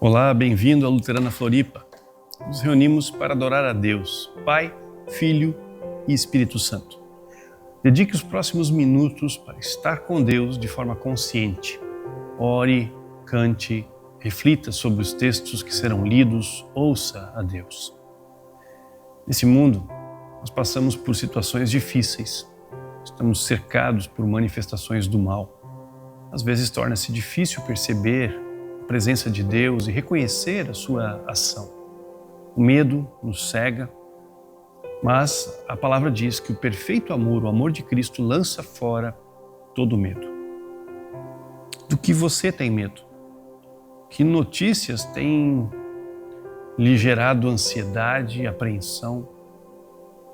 Olá, bem-vindo à Luterana Floripa. Nos reunimos para adorar a Deus, Pai, Filho e Espírito Santo. Dedique os próximos minutos para estar com Deus de forma consciente. Ore, cante, reflita sobre os textos que serão lidos, ouça a Deus. Nesse mundo, nós passamos por situações difíceis. Estamos cercados por manifestações do mal. Às vezes torna-se difícil perceber a presença de Deus e reconhecer a sua ação. O medo nos cega, mas a palavra diz que o perfeito amor, o amor de Cristo, lança fora todo medo. Do que você tem medo? Que notícias têm lhe gerado ansiedade e apreensão?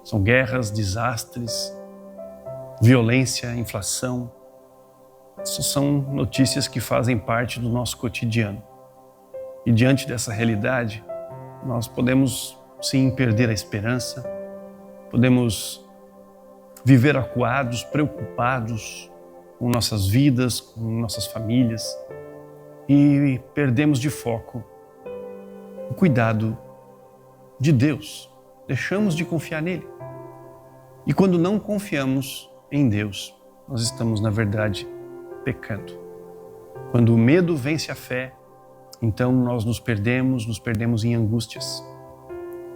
São guerras, desastres, violência, inflação. Essas são notícias que fazem parte do nosso cotidiano. E diante dessa realidade, nós podemos sim perder a esperança, podemos viver acuados, preocupados com nossas vidas, com nossas famílias e perdemos de foco o cuidado de Deus, deixamos de confiar nele. E quando não confiamos em Deus, nós estamos, na verdade, pecando. Quando o medo vence a fé, então nós nos perdemos em angústias.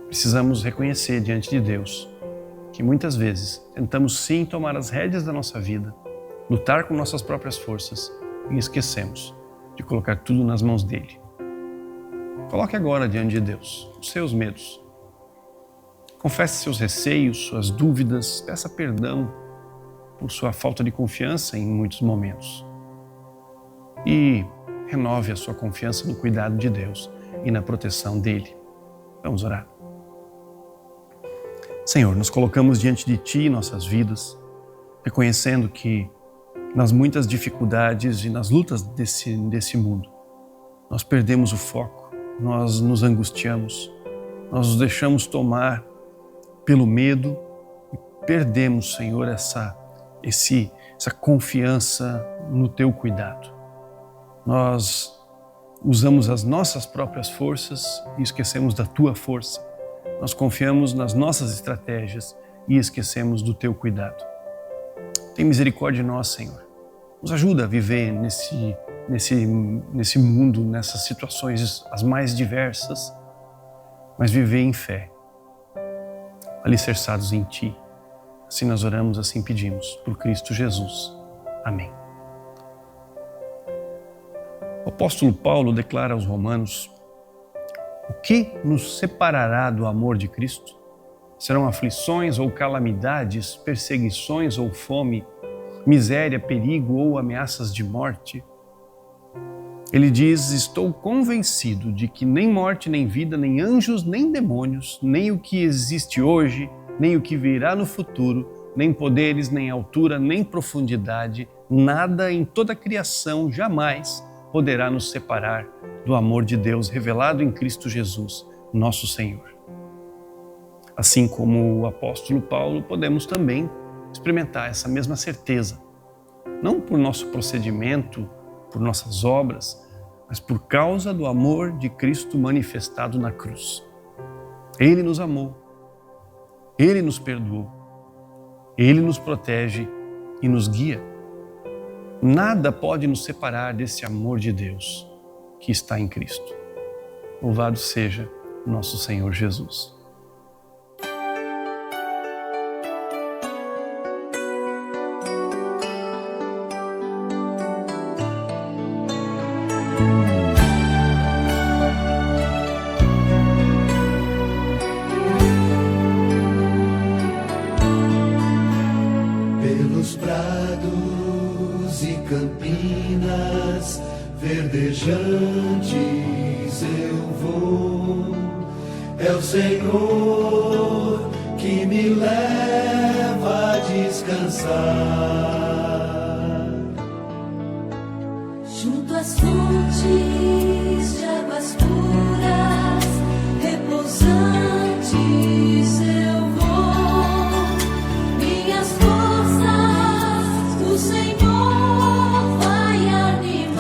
Precisamos reconhecer diante de Deus que muitas vezes tentamos sim tomar as rédeas da nossa vida, lutar com nossas próprias forças e esquecemos de colocar tudo nas mãos dele. Coloque agora diante de Deus os seus medos. Confesse seus receios, suas dúvidas, peça perdão por sua falta de confiança em muitos momentos. E renove a sua confiança no cuidado de Deus e na proteção dele. Vamos orar. Senhor, nos colocamos diante de Ti nossas vidas, reconhecendo que nas muitas dificuldades e nas lutas desse mundo, nós perdemos o foco, nós nos angustiamos, nós nos deixamos tomar pelo medo e perdemos, Senhor, essa confiança no Teu cuidado. Nós usamos as nossas próprias forças e esquecemos da Tua força. Nós confiamos nas nossas estratégias e esquecemos do Teu cuidado. Tem misericórdia de nós, Senhor. Nos ajuda a viver nesse mundo, nessas situações as mais diversas, mas viver em fé, alicerçados em Ti. Assim nós oramos, assim pedimos, por Cristo Jesus. Amém. O apóstolo Paulo declara aos Romanos: o que nos separará do amor de Cristo? Serão aflições ou calamidades, perseguições ou fome, miséria, perigo ou ameaças de morte? Ele diz: estou convencido de que nem morte, nem vida, nem anjos, nem demônios, nem o que existe hoje, nem o que virá no futuro, nem poderes, nem altura, nem profundidade, nada em toda a criação jamais poderá nos separar do amor de Deus revelado em Cristo Jesus, nosso Senhor. Assim como o apóstolo Paulo, podemos também experimentar essa mesma certeza, não por nosso procedimento, por nossas obras, mas por causa do amor de Cristo manifestado na cruz. Ele nos amou, Ele nos perdoou, Ele nos protege e nos guia. Nada pode nos separar desse amor de Deus que está em Cristo. Louvado seja nosso Senhor Jesus. Pelos prados e campinas verdejantes eu vou. É o Senhor que me leva a descansar. Junto às fontes de águas puras, repousantes eu vou. Minhas forças do Senhor vai animar.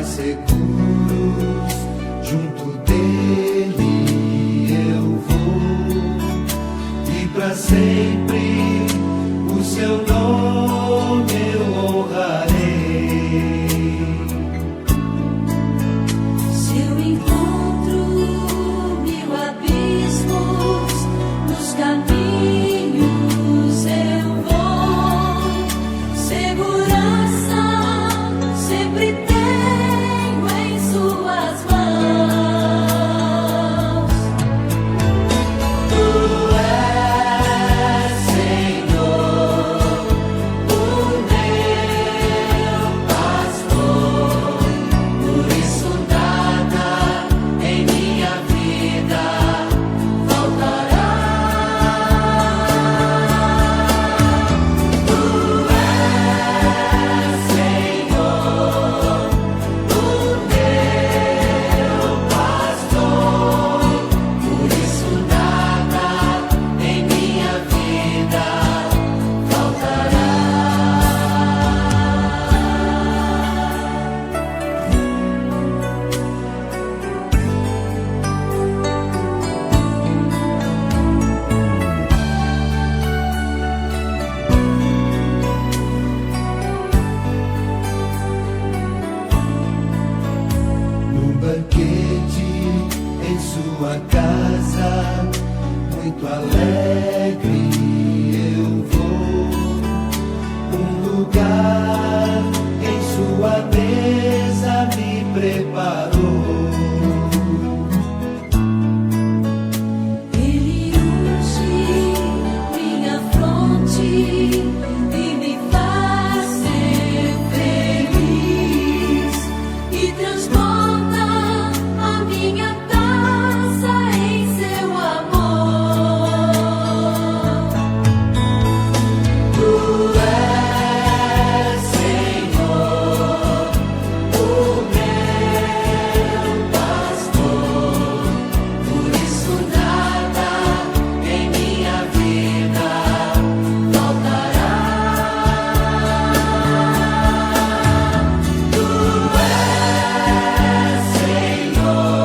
mais seguros, junto dele eu vou, e para sempre o seu nome eu honrarei. Se eu encontro mil abismos nos caminhos, eu vou. Segurança sempre tenho em suas mãos. Tu és, Senhor, o meu pastor, por isso nada em minha vida faltará. Tu és, Senhor, o meu pastor, por isso nada em minha vida faltará. Num banquete em sua casa, muito alegre eu vou. Um lugar em sua mesa me preparou. Ele unge minha fronte e me faz ser feliz e transforma a minha taça em seu amor. Tu és, Senhor, o meu pastor, por isso nada em minha vida faltará. Tu és, Senhor,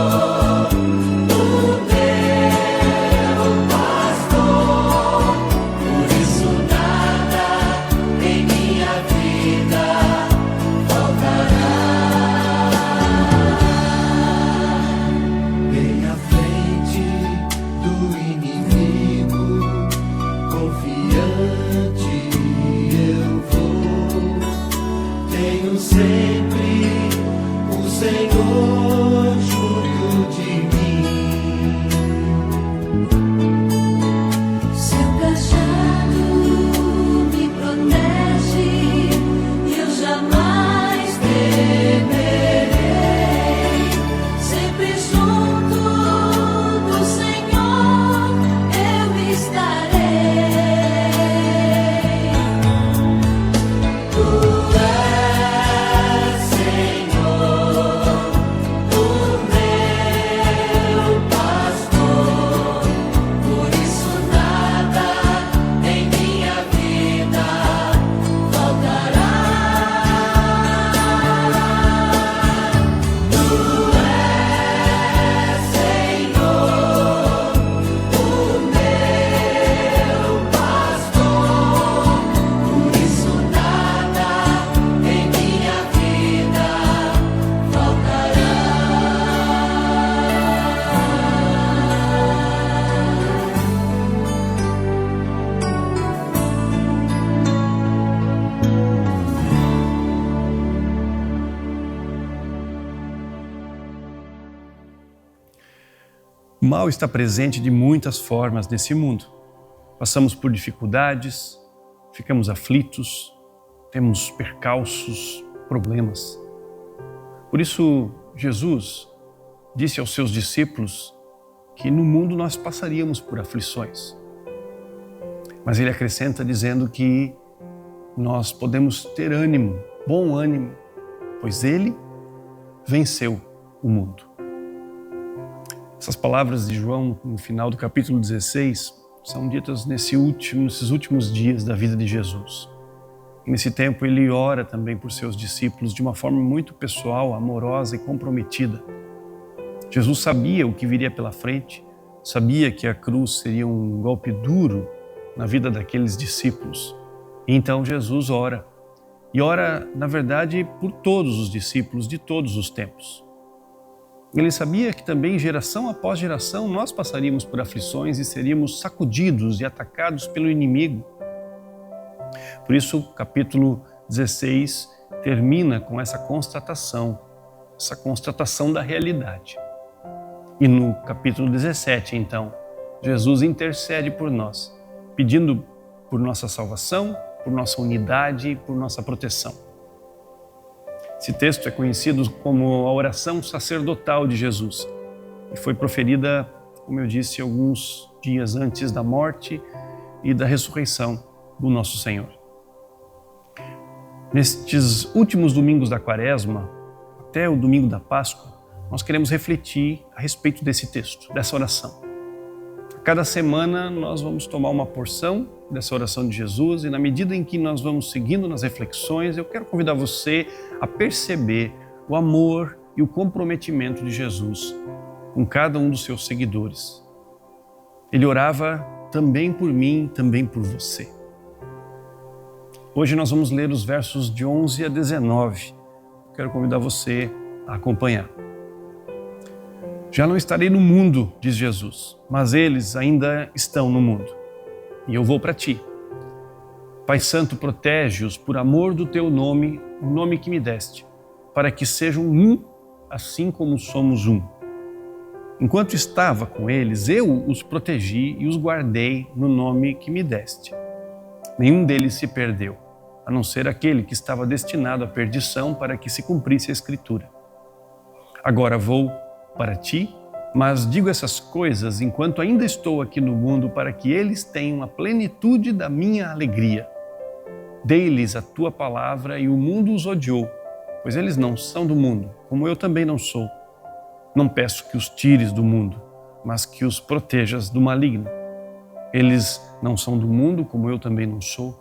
o meu pastor, por isso nada em minha vida faltará. Bem à frente do inimigo, confiante eu vou. Tenho sempre o Senhor junto de mim. Seu cajado me protege e eu jamais temerei. Sempre junto do Senhor eu estarei. Tu és, Senhor, o meu pastor, por isso nada em minha vida faltará. Tu és, Senhor, o meu pastor, por isso nada em minha vida faltará. O mal está presente de muitas formas nesse mundo. Passamos por dificuldades, ficamos aflitos, temos percalços, problemas. Por isso, Jesus disse aos seus discípulos que no mundo nós passaríamos por aflições. Mas ele acrescenta dizendo que nós podemos ter ânimo, bom ânimo, pois ele venceu o mundo. Essas palavras de João, no final do capítulo 16, são ditas nesses últimos dias da vida de Jesus. Nesse tempo, ele ora também por seus discípulos de uma forma muito pessoal, amorosa e comprometida. Jesus sabia o que viria pela frente, sabia que a cruz seria um golpe duro na vida daqueles discípulos. E então Jesus ora. E ora, na verdade, por todos os discípulos de todos os tempos. Ele sabia que também, geração após geração, nós passaríamos por aflições e seríamos sacudidos e atacados pelo inimigo. Por isso, o capítulo 16 termina com essa constatação da realidade. E no capítulo 17, então, Jesus intercede por nós, pedindo por nossa salvação, por nossa unidade e por nossa proteção. Esse texto é conhecido como a oração sacerdotal de Jesus e foi proferida, como eu disse, alguns dias antes da morte e da ressurreição do nosso Senhor. Nestes últimos domingos da Quaresma, até o domingo da Páscoa, nós queremos refletir a respeito desse texto, dessa oração. A cada semana nós vamos tomar uma porção dessa oração de Jesus e na medida em que nós vamos seguindo nas reflexões, eu quero convidar você a perceber o amor e o comprometimento de Jesus com cada um dos seus seguidores. Ele orava também por mim, também por você. Hoje nós vamos ler os versos de 11 a 19. Quero convidar você a acompanhar. Já não estarei no mundo, diz Jesus, mas eles ainda estão no mundo. E eu vou para ti. Pai Santo, protege-os por amor do teu nome, o nome que me deste, para que sejam um, assim como somos um. Enquanto estava com eles, eu os protegi e os guardei no nome que me deste. Nenhum deles se perdeu, a não ser aquele que estava destinado à perdição para que se cumprisse a Escritura. Agora vou para ti, mas digo essas coisas enquanto ainda estou aqui no mundo para que eles tenham a plenitude da minha alegria. Dei-lhes a tua palavra e o mundo os odiou, pois eles não são do mundo, como eu também não sou. Não peço que os tires do mundo, mas que os protejas do maligno. Eles não são do mundo, como eu também não sou.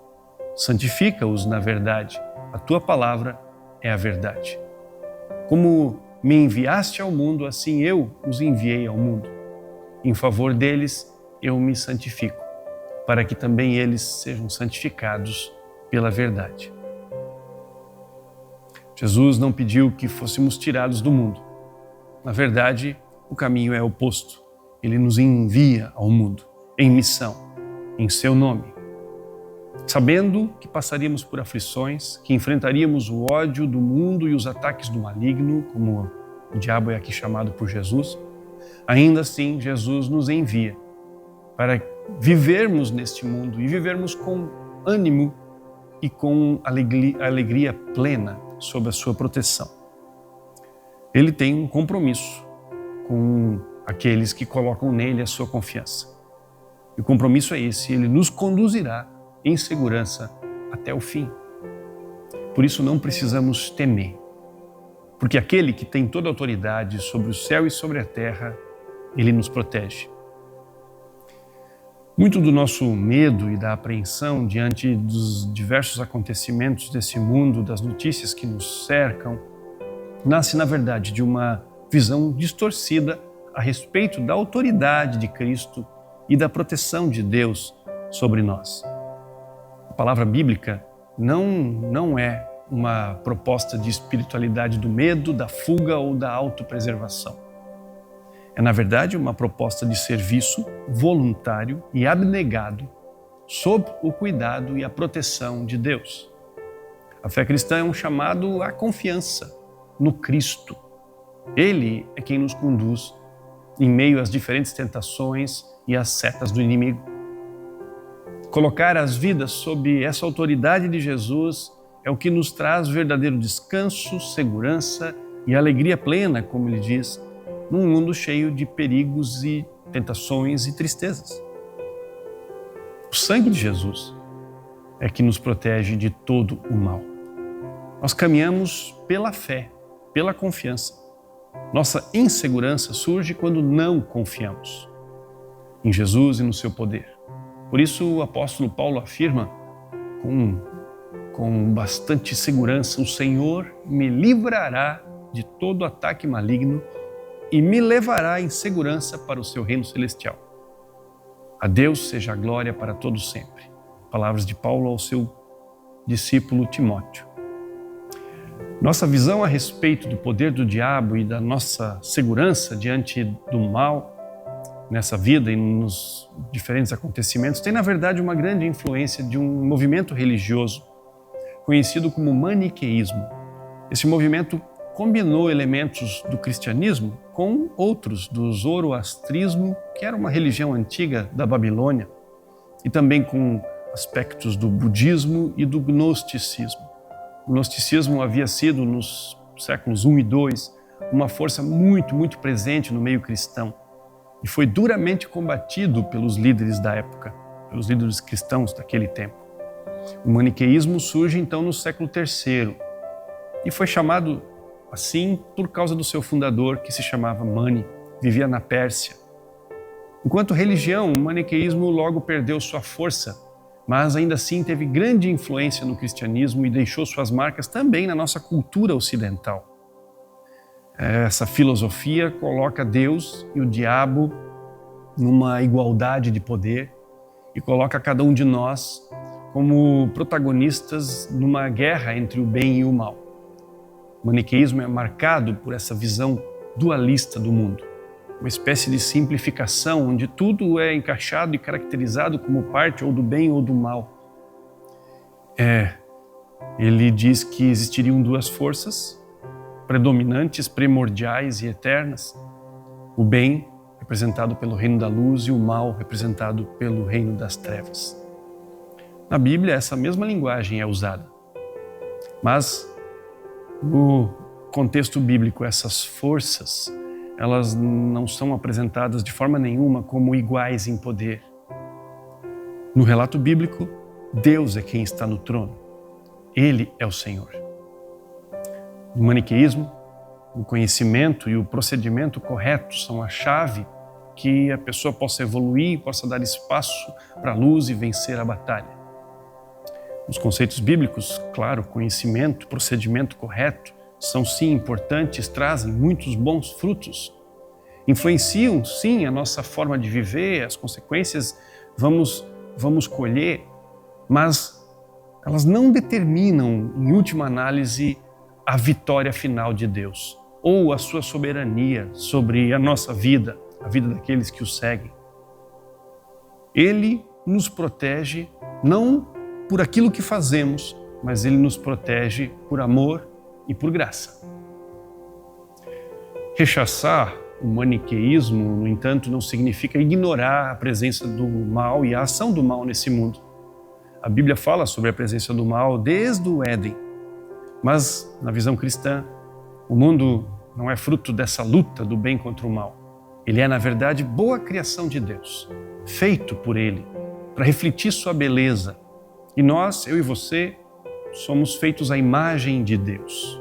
Santifica-os na verdade. A tua palavra é a verdade. Como me enviaste ao mundo, assim eu os enviei ao mundo. Em favor deles eu me santifico, para que também eles sejam santificados pela verdade. Jesus não pediu que fôssemos tirados do mundo. Na verdade, o caminho é oposto. Ele nos envia ao mundo, em missão, em seu nome. Sabendo que passaríamos por aflições, que enfrentaríamos o ódio do mundo e os ataques do maligno, como o diabo é aqui chamado por Jesus, ainda assim Jesus nos envia para vivermos neste mundo e vivermos com ânimo e com alegria plena sob a sua proteção. Ele tem um compromisso com aqueles que colocam nele a sua confiança. E o compromisso é esse, ele nos conduzirá em segurança até o fim. Por isso não precisamos temer, porque aquele que tem toda a autoridade sobre o céu e sobre a terra, ele nos protege. Muito do nosso medo e da apreensão diante dos diversos acontecimentos desse mundo, das notícias que nos cercam, nasce, na verdade, de uma visão distorcida a respeito da autoridade de Cristo e da proteção de Deus sobre nós. A palavra bíblica não é uma proposta de espiritualidade do medo, da fuga ou da autopreservação. É, na verdade, uma proposta de serviço voluntário e abnegado sob o cuidado e a proteção de Deus. A fé cristã é um chamado à confiança no Cristo. Ele é quem nos conduz em meio às diferentes tentações e às setas do inimigo. Colocar as vidas sob essa autoridade de Jesus é o que nos traz verdadeiro descanso, segurança e alegria plena, como ele diz, num mundo cheio de perigos e tentações e tristezas. O sangue de Jesus é que nos protege de todo o mal. Nós caminhamos pela fé, pela confiança. Nossa insegurança surge quando não confiamos em Jesus e no seu poder. Por isso o apóstolo Paulo afirma com com bastante segurança: o Senhor me livrará de todo ataque maligno e me levará em segurança para o seu reino celestial. A Deus seja a glória para todos sempre. Palavras de Paulo ao seu discípulo Timóteo. Nossa visão a respeito do poder do diabo e da nossa segurança diante do mal nessa vida e nos diferentes acontecimentos tem, na verdade, uma grande influência de um movimento religioso conhecido como maniqueísmo. Esse movimento combinou elementos do cristianismo com outros do zoroastrismo, que era uma religião antiga da Babilônia, e também com aspectos do budismo e do gnosticismo. O gnosticismo havia sido, nos séculos I e II, uma força muito presente no meio cristão e foi duramente combatido pelos líderes da época, pelos líderes cristãos daquele tempo. O maniqueísmo surge então no século III e foi chamado assim por causa do seu fundador, que se chamava Mani, vivia na Pérsia. Enquanto religião, o maniqueísmo logo perdeu sua força, mas ainda assim teve grande influência no cristianismo e deixou suas marcas também na nossa cultura ocidental. Essa filosofia coloca Deus e o diabo numa igualdade de poder e coloca cada um de nós como protagonistas numa guerra entre o bem e o mal. O maniqueísmo é marcado por essa visão dualista do mundo, uma espécie de simplificação onde tudo é encaixado e caracterizado como parte ou do bem ou do mal. Ele diz que existiriam duas forças predominantes, primordiais e eternas: o bem, representado pelo reino da luz, e o mal, representado pelo reino das trevas. Na Bíblia, essa mesma linguagem é usada, mas no contexto bíblico, essas forças, elas não são apresentadas de forma nenhuma como iguais em poder. No relato bíblico, Deus é quem está no trono. Ele é o Senhor. No maniqueísmo, o conhecimento e o procedimento correto são a chave que a pessoa possa evoluir, possa dar espaço para a luz e vencer a batalha. Nos conceitos bíblicos, claro, conhecimento, procedimento correto são sim importantes, trazem muitos bons frutos, influenciam sim a nossa forma de viver, as consequências vamos colher, mas elas não determinam, em última análise, a vitória final de Deus ou a sua soberania sobre a nossa vida, a vida daqueles que o seguem. Ele nos protege não por aquilo que fazemos, mas Ele nos protege por amor e por graça. Rechaçar o maniqueísmo, no entanto, não significa ignorar a presença do mal e a ação do mal nesse mundo. A Bíblia fala sobre a presença do mal desde o Éden, mas na visão cristã, o mundo não é fruto dessa luta do bem contra o mal. Ele é, na verdade, boa criação de Deus, feito por Ele, para refletir sua beleza. E nós, eu e você, somos feitos à imagem de Deus.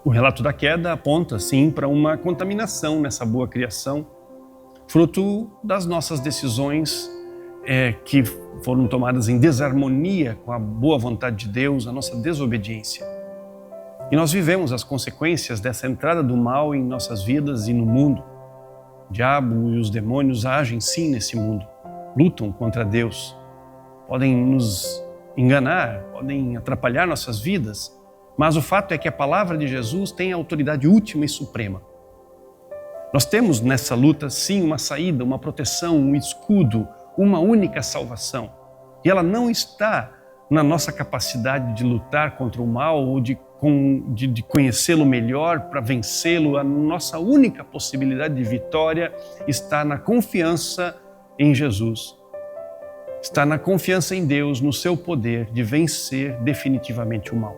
O relato da queda aponta, sim, para uma contaminação nessa boa criação, fruto das nossas decisões que foram tomadas em desarmonia com a boa vontade de Deus, a nossa desobediência. E nós vivemos as consequências dessa entrada do mal em nossas vidas e no mundo. O diabo e os demônios agem sim nesse mundo, lutam contra Deus. Podem nos enganar, podem atrapalhar nossas vidas, mas o fato é que a palavra de Jesus tem a autoridade última e suprema. Nós temos nessa luta, sim, uma saída, uma proteção, um escudo, uma única salvação. E ela não está na nossa capacidade de lutar contra o mal ou de conhecê-lo melhor para vencê-lo. A nossa única possibilidade de vitória está na confiança em Jesus. Está na confiança em Deus, no seu poder de vencer definitivamente o mal.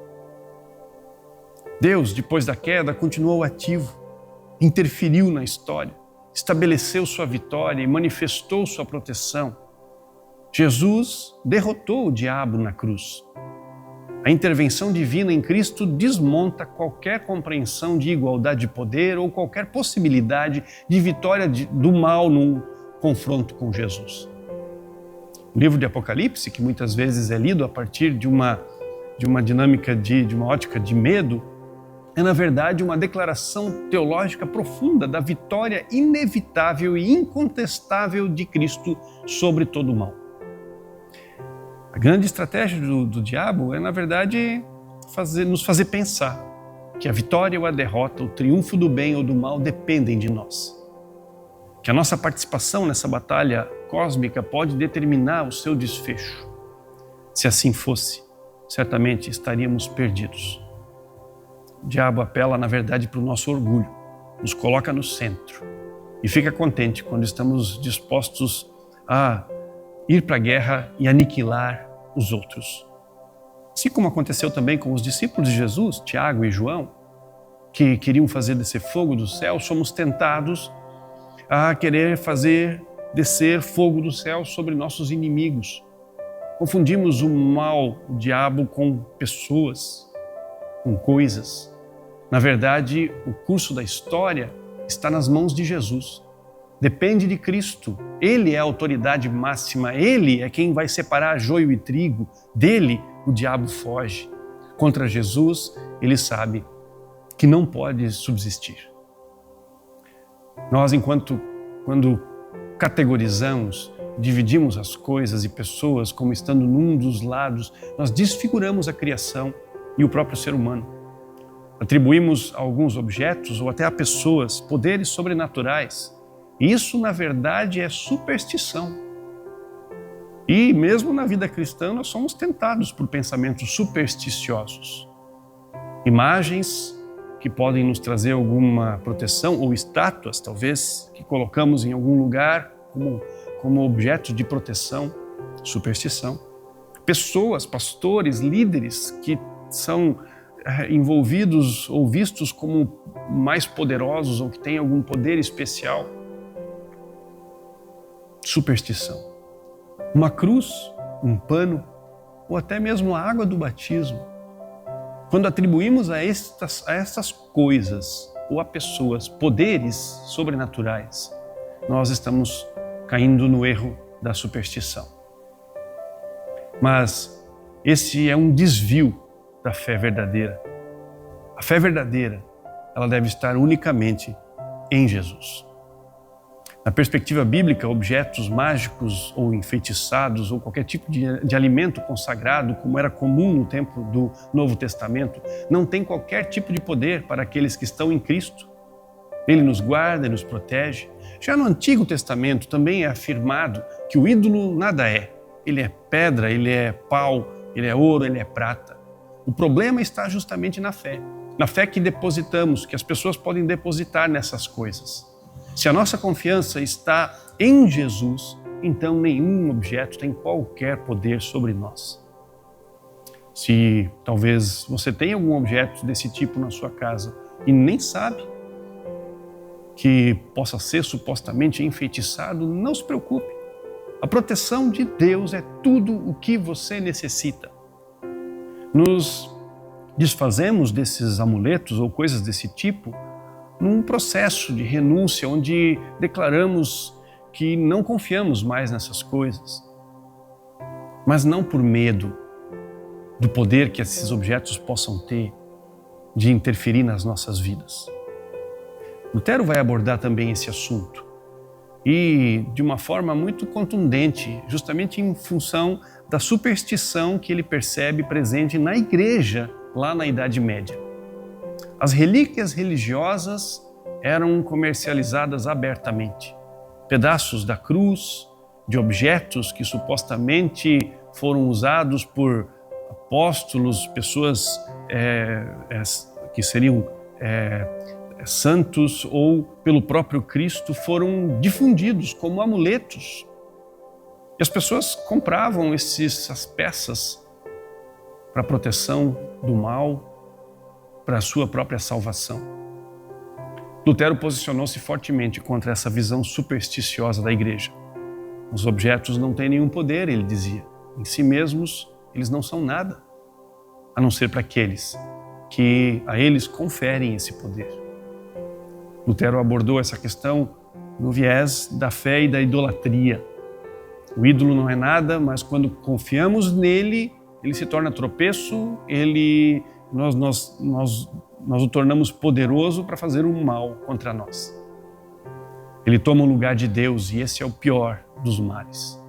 Deus, depois da queda, continuou ativo, interferiu na história, estabeleceu sua vitória e manifestou sua proteção. Jesus derrotou o diabo na cruz. A intervenção divina em Cristo desmonta qualquer compreensão de igualdade de poder ou qualquer possibilidade de vitória do mal num confronto com Jesus. O livro de Apocalipse, que muitas vezes é lido a partir de uma dinâmica, de uma ótica de medo, é na verdade uma declaração teológica profunda da vitória inevitável e incontestável de Cristo sobre todo o mal. A grande estratégia do diabo é, na verdade, nos fazer pensar que a vitória ou a derrota, o triunfo do bem ou do mal dependem de nós. Que a nossa participação nessa batalha cósmica pode determinar o seu desfecho. Se assim fosse, certamente estaríamos perdidos. O diabo apela, na verdade, para o nosso orgulho, nos coloca no centro e fica contente quando estamos dispostos a ir para a guerra e aniquilar os outros. Assim como aconteceu também com os discípulos de Jesus, Tiago e João, que queriam fazer descer fogo do céu, somos tentados a querer fazer descer fogo do céu sobre nossos inimigos. Confundimos o mal, o diabo, com pessoas, com coisas. Na verdade, o curso da história está nas mãos de Jesus. Depende de Cristo. Ele é a autoridade máxima. Ele é quem vai separar joio e trigo. Dele, o diabo foge. Contra Jesus, ele sabe que não pode subsistir. Nós, quando categorizamos, dividimos as coisas e pessoas como estando num dos lados, nós desfiguramos a criação e o próprio ser humano. Atribuímos a alguns objetos ou até a pessoas poderes sobrenaturais. Isso, na verdade, é superstição. E mesmo na vida cristã, nós somos tentados por pensamentos supersticiosos. Imagens que podem nos trazer alguma proteção, ou estátuas, talvez, que colocamos em algum lugar como objetos de proteção, superstição. Pessoas, pastores, líderes que são envolvidos ou vistos como mais poderosos ou que têm algum poder especial. Superstição. Uma cruz, um pano ou até mesmo a água do batismo. Quando atribuímos a essas coisas ou a pessoas poderes sobrenaturais, nós estamos caindo no erro da superstição. Mas esse é um desvio da fé verdadeira. A fé verdadeira, ela deve estar unicamente em Jesus. Na perspectiva bíblica, objetos mágicos ou enfeitiçados ou qualquer tipo de alimento consagrado, como era comum no tempo do Novo Testamento, não tem qualquer tipo de poder para aqueles que estão em Cristo. Ele nos guarda e nos protege. Já no Antigo Testamento também é afirmado que o ídolo nada é. Ele é pedra, ele é pau, ele é ouro, ele é prata. O problema está justamente na fé que depositamos, que as pessoas podem depositar nessas coisas. Se a nossa confiança está em Jesus, então nenhum objeto tem qualquer poder sobre nós. Se talvez você tenha algum objeto desse tipo na sua casa e nem sabe que possa ser supostamente enfeitiçado, não se preocupe. A proteção de Deus é tudo o que você necessita. Nos desfazemos desses amuletos ou coisas desse tipo num processo de renúncia onde declaramos que não confiamos mais nessas coisas, mas não por medo do poder que esses objetos possam ter de interferir nas nossas vidas. Lutero vai abordar também esse assunto e de uma forma muito contundente, justamente em função da superstição que ele percebe presente na igreja lá na Idade Média. As relíquias religiosas eram comercializadas abertamente. Pedaços da cruz, de objetos que supostamente foram usados por apóstolos, pessoas que seriam santos ou pelo próprio Cristo, foram difundidos como amuletos. E as pessoas compravam essas peças para proteção do mal, para a sua própria salvação. Lutero posicionou-se fortemente contra essa visão supersticiosa da igreja. Os objetos não têm nenhum poder, ele dizia. Em si mesmos, eles não são nada, a não ser para aqueles que a eles conferem esse poder. Lutero abordou essa questão no viés da fé e da idolatria. O ídolo não é nada, mas quando confiamos nele, ele se torna tropeço, nós o tornamos poderoso para fazer um mal contra nós. Ele toma o lugar de Deus e esse é o pior dos males.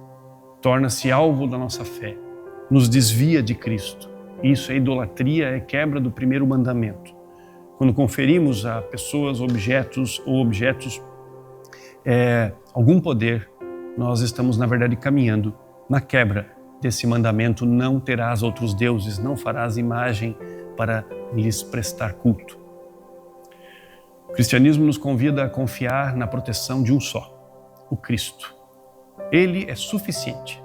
Torna-se alvo da nossa fé, nos desvia de Cristo. Isso é idolatria, é quebra do primeiro mandamento. Quando conferimos a pessoas, objetos algum poder, nós estamos, na verdade, caminhando na quebra desse mandamento: não terás outros deuses, não farás imagem para lhes prestar culto. O cristianismo nos convida a confiar na proteção de um só, o Cristo. Ele é suficiente.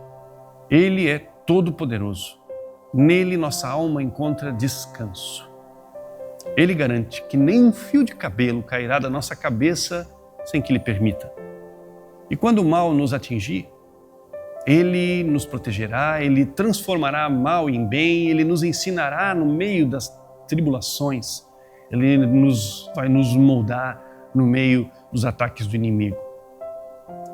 Ele é todo-poderoso. Nele nossa alma encontra descanso. Ele garante que nem um fio de cabelo cairá da nossa cabeça sem que Ele permita. E quando o mal nos atingir, Ele nos protegerá, Ele transformará mal em bem, Ele nos ensinará no meio das tribulações, Ele vai nos moldar no meio dos ataques do inimigo.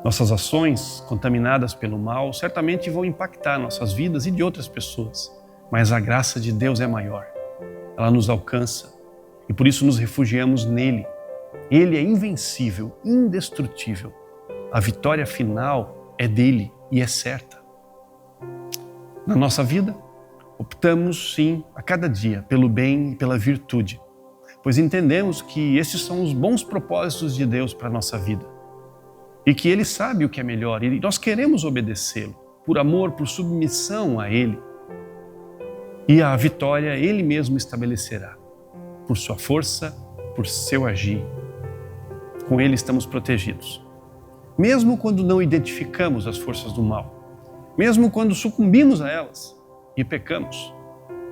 Nossas ações contaminadas pelo mal certamente vão impactar nossas vidas e de outras pessoas, mas a graça de Deus é maior. Ela nos alcança e por isso nos refugiamos nele. Ele é invencível, indestrutível. A vitória final é dele e é certa. Na nossa vida, optamos sim a cada dia pelo bem e pela virtude, pois entendemos que esses são os bons propósitos de Deus para a nossa vida e que Ele sabe o que é melhor e nós queremos obedecê-lo por amor, por submissão a Ele. E a vitória Ele mesmo estabelecerá, por sua força, por seu agir. Com Ele estamos protegidos. Mesmo quando não identificamos as forças do mal, mesmo quando sucumbimos a elas e pecamos,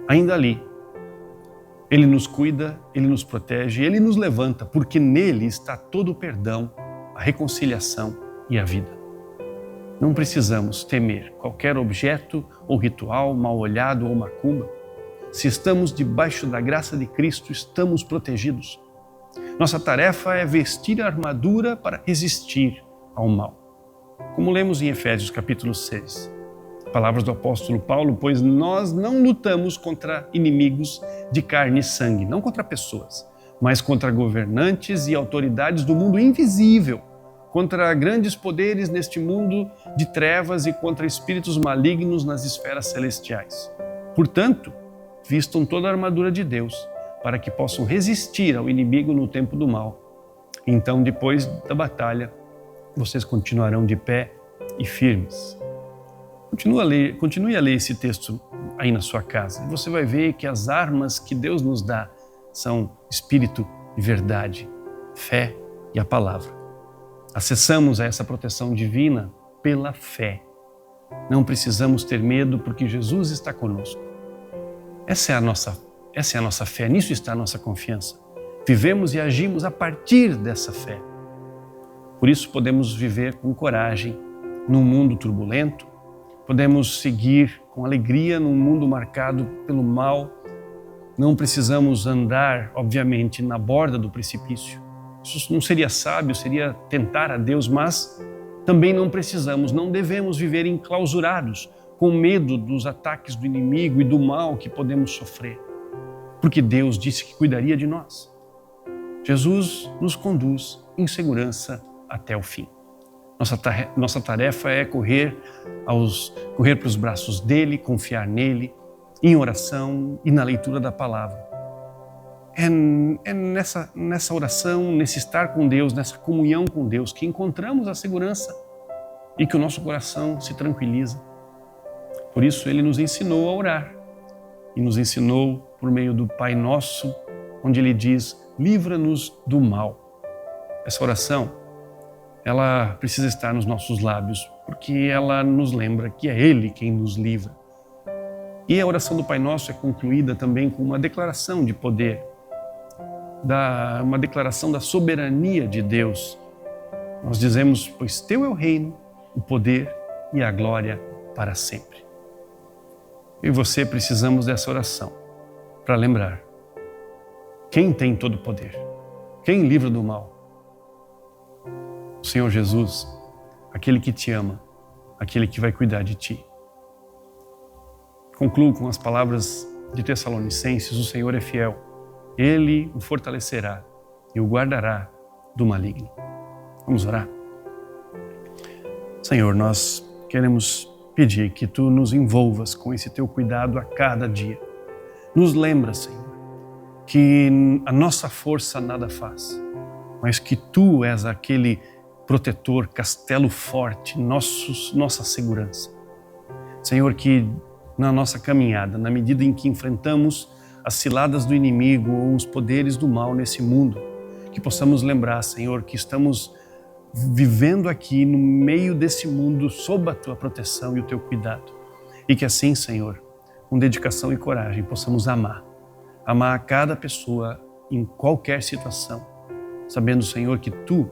ainda ali, Ele nos cuida, Ele nos protege, Ele nos levanta, porque nele está todo o perdão, a reconciliação e a vida. Não precisamos temer qualquer objeto ou ritual mal olhado ou macumba. Se estamos debaixo da graça de Cristo, estamos protegidos. Nossa tarefa é vestir a armadura para resistir ao mal. Como lemos em Efésios capítulo 6, palavras do apóstolo Paulo: pois nós não lutamos contra inimigos de carne e sangue, não contra pessoas, mas contra governantes e autoridades do mundo invisível, contra grandes poderes neste mundo de trevas e contra espíritos malignos nas esferas celestiais. Portanto, vistam toda a armadura de Deus, para que possam resistir ao inimigo no tempo do mal. Então, depois da batalha, vocês continuarão de pé e firmes. Continue a ler esse texto aí na sua casa. E você vai ver que as armas que Deus nos dá são Espírito e verdade, fé e a palavra. Acessamos a essa proteção divina pela fé. Não precisamos ter medo porque Jesus está conosco. Essa é a nossa fé, nisso está a nossa confiança. Vivemos e agimos a partir dessa fé. Por isso podemos viver com coragem num mundo turbulento, podemos seguir com alegria num mundo marcado pelo mal. Não precisamos andar, obviamente, na borda do precipício. Isso não seria sábio, seria tentar a Deus, mas também não precisamos, não devemos viver enclausurados, com medo dos ataques do inimigo e do mal que podemos sofrer, porque Deus disse que cuidaria de nós. Jesus nos conduz em segurança até o fim. Nossa tarefa é correr para os braços dele, confiar nele, em oração e na leitura da palavra. É nessa oração, nesse estar com Deus, nessa comunhão com Deus, que encontramos a segurança e que o nosso coração se tranquiliza. Por isso Ele nos ensinou a orar e nos ensinou por meio do Pai Nosso, onde Ele diz: livra-nos do mal. Essa oração, ela precisa estar nos nossos lábios, porque ela nos lembra que é Ele quem nos livra. E a oração do Pai Nosso é concluída também com uma declaração de poder, uma declaração da soberania de Deus. Nós dizemos: pois Teu é o reino, o poder e a glória para sempre. Eu e você precisamos dessa oração para lembrar quem tem todo o poder, quem livra do mal. O Senhor Jesus, aquele que te ama aquele que vai cuidar de ti. Concluo com as palavras de Tessalonicenses: o Senhor é fiel, Ele o fortalecerá e o guardará do maligno. Vamos orar? Senhor, nós queremos pedir que Tu nos envolvas com esse Teu cuidado a cada dia. Nos lembra, Senhor, que a nossa força nada faz, mas que Tu és aquele protetor, castelo forte, nossa segurança. Senhor, que na nossa caminhada, na medida em que enfrentamos as ciladas do inimigo ou os poderes do mal nesse mundo, que possamos lembrar, Senhor, que estamos vivendo aqui no meio desse mundo sob a Tua proteção e o Teu cuidado. E que assim, Senhor, com dedicação e coragem, possamos amar a cada pessoa em qualquer situação, sabendo, Senhor, que Tu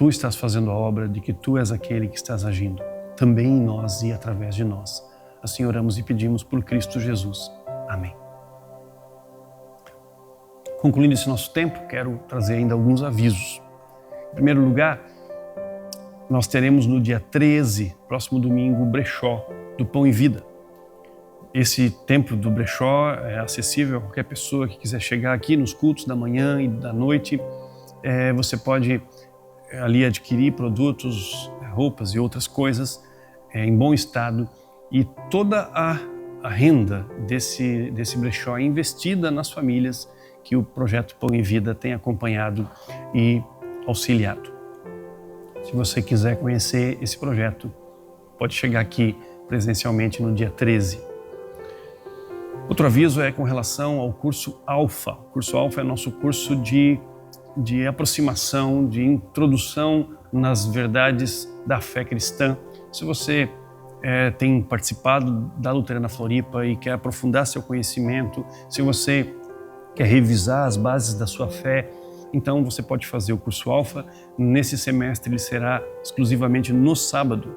estás fazendo a obra, de que Tu és aquele que estás agindo também em nós e através de nós. Assim oramos e pedimos por Cristo Jesus. Amém. Concluindo esse nosso tempo, quero trazer ainda alguns avisos. Em primeiro lugar, nós teremos no dia 13, próximo domingo, o brechó do Pão e Vida. Esse tempo do brechó é acessível a qualquer pessoa que quiser chegar aqui nos cultos da manhã e da noite. Você pode ali adquirir produtos, roupas e outras coisas em bom estado, e toda a renda desse brechó é investida nas famílias que o projeto Pão e Vida tem acompanhado e auxiliado. Se você quiser conhecer esse projeto, pode chegar aqui presencialmente no dia 13. Outro aviso é com relação ao curso Alfa. O curso Alfa é nosso curso de aproximação, de introdução nas verdades da fé cristã. Se você tem participado da Luterana Floripa e quer aprofundar seu conhecimento, se você quer revisar as bases da sua fé, então você pode fazer o curso Alfa. Nesse semestre ele será exclusivamente no sábado.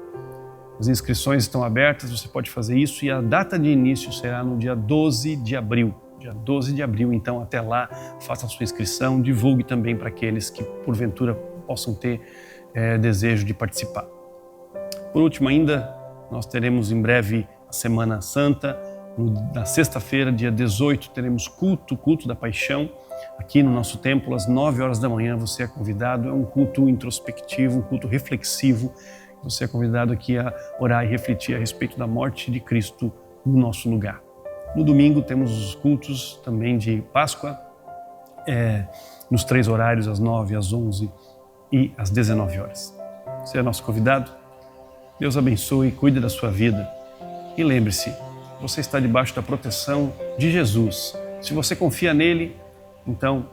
As inscrições estão abertas, você pode fazer isso, e a data de início será no dia 12 de abril. Dia 12 de abril, então até lá, faça a sua inscrição, divulgue também para aqueles que porventura possam ter desejo de participar. Por último ainda, nós teremos em breve a Semana Santa. Na sexta-feira, dia 18, teremos culto da Paixão, aqui no nosso templo, às 9 horas da manhã. Você é convidado, é um culto introspectivo, um culto reflexivo. Você é convidado aqui a orar e refletir a respeito da morte de Cristo no nosso lugar. No domingo temos os cultos também de Páscoa, nos 3 horários, às 9, às 11 e às 19 horas. Você é nosso convidado. Deus abençoe, cuide da sua vida. E lembre-se, você está debaixo da proteção de Jesus. Se você confia nele, então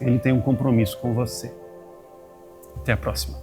Ele tem um compromisso com você. Até a próxima.